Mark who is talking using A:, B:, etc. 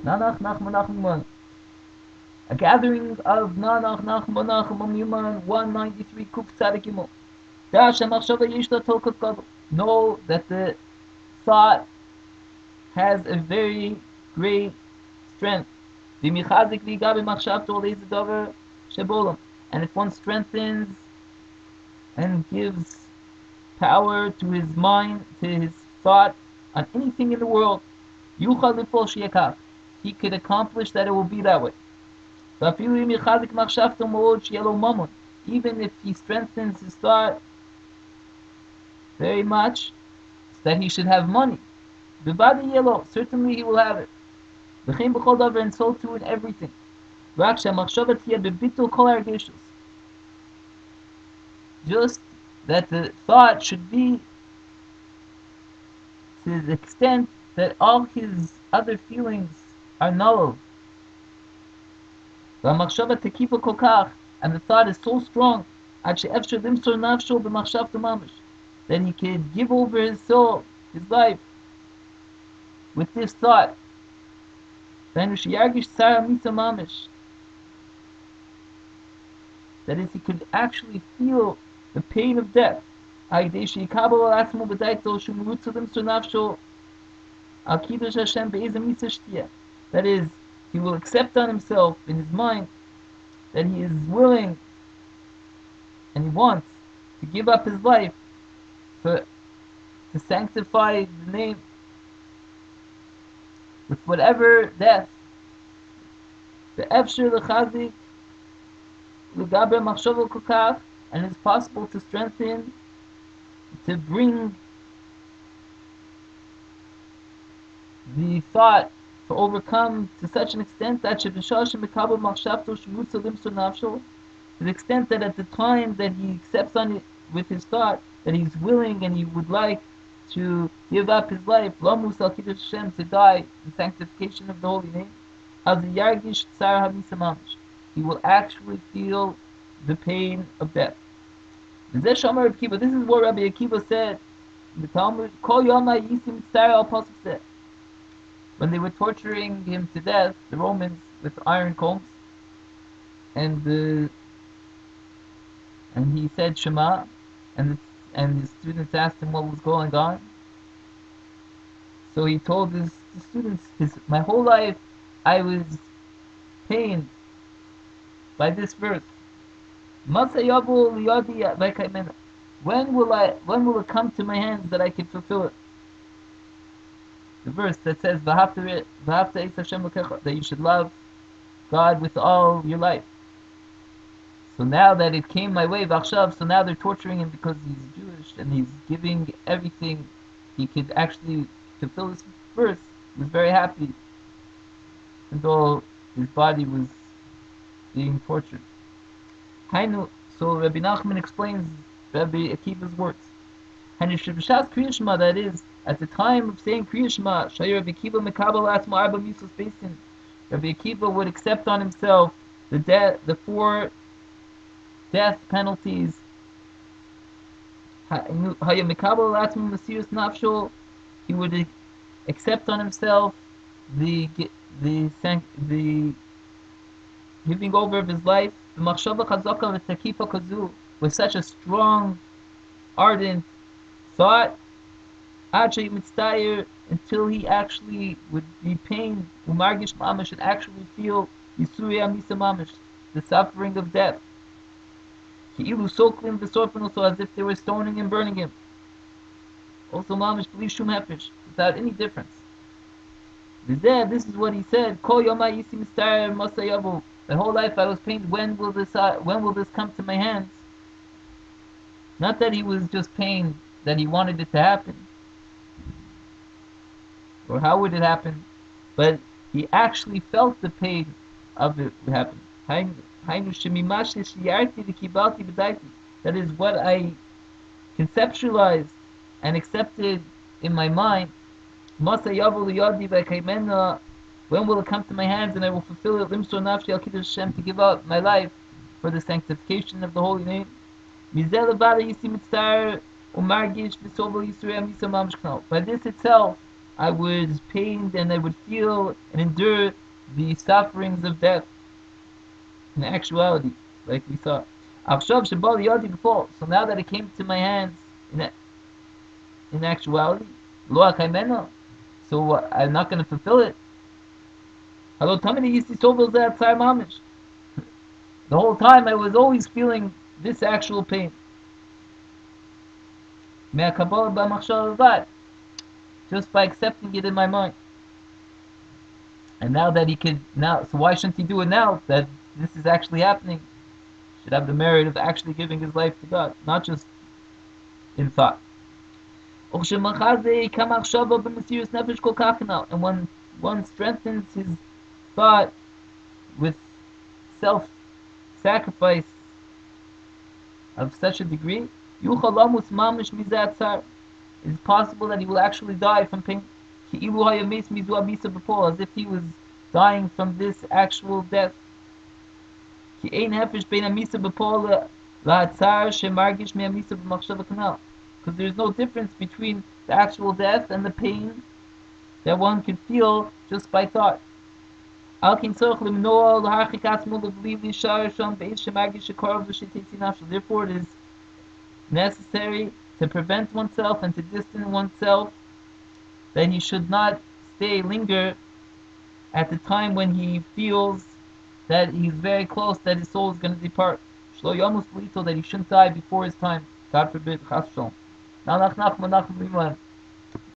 A: Nanach, Nachman, Nachman. A gathering of Nanach, Nachman, Nachman, Yuman, 193, Kuf Tzadik Yimon. Know that the thought has a very great strength. And if one strengthens and gives power to his mind, to his thought on anything in the world, he could accomplish that it will be that way. Even if he strengthens his thought very much, that he should have money, certainly he will have it. And so too in everything. Just that the thought should be to the extent that all his other feelings are null. And the thought is so strong that he could give over his soul, his life, with this thought. That is, he could actually feel the pain of death. That is, he will accept on himself in his mind that he is willing and he wants to give up his life to sanctify the name with whatever death. The Efshir L'chazik L'gaber Machshava Kokach, and it's possible to strengthen, to bring the thought to overcome to such an extent that to the extent that at the time that he accepts on it with his thought that he's willing and he would like to give up his life, to die in sanctification of the holy name, he will actually feel the pain of death. This is what Rabbi Akiva said in the Talmud. When they were torturing him to death, the Romans, with iron combs, and he said Shema, and the students asked him what was going on. So he told the students, my whole life I was pained by this verse. When will it come to my hands that I can fulfill it? The verse that says that you should love God with all your life. So now that it came my way, so now they're torturing him because he's Jewish and he's giving everything he could actually fulfill this verse. He was very happy, and though his body was being tortured. So Rabbi Nachman explains Rabbi Akiva's words. That is, at the time of saying Kriya Shema, Rabbi Akiva would accept on himself the 4 death penalties. He would accept on himself the giving over of his life, with such a strong, ardent thought, until he actually would be pained, should actually feel the suffering of death. So as if they were stoning and burning him. Also without any difference. This is what he said. The whole life I was pained. When will this come to my hands? Not that he was just pained that he wanted it to happen, or how would it happen, but he actually felt the pain of it happen. That is what I conceptualized and accepted in my mind. When will it come to my hands and I will fulfill it? To give up my life for the sanctification of the holy name. By this itself, I was pained and I would feel and endure the sufferings of death in actuality, like we saw. So now that it came to my hands in actuality, so I'm not going to fulfill it. Hello, the whole time I was always feeling this actual pain. Just by accepting it in my mind. And now that he could now, so why shouldn't he do it now that this is actually happening? He should have the merit of actually giving his life to God, not just in thought. And when one strengthens his thought with self-sacrifice of such a degree, it is possible that he will actually die from pain. As if he was dying from this actual death. Because there's no difference between the actual death and the pain that one can feel just by thought. Therefore, it is necessary to prevent oneself and to distance oneself, that he should not linger at the time when he feels that he's very close, that his soul is going to depart. That he shouldn't die before his time. God forbid. Nanach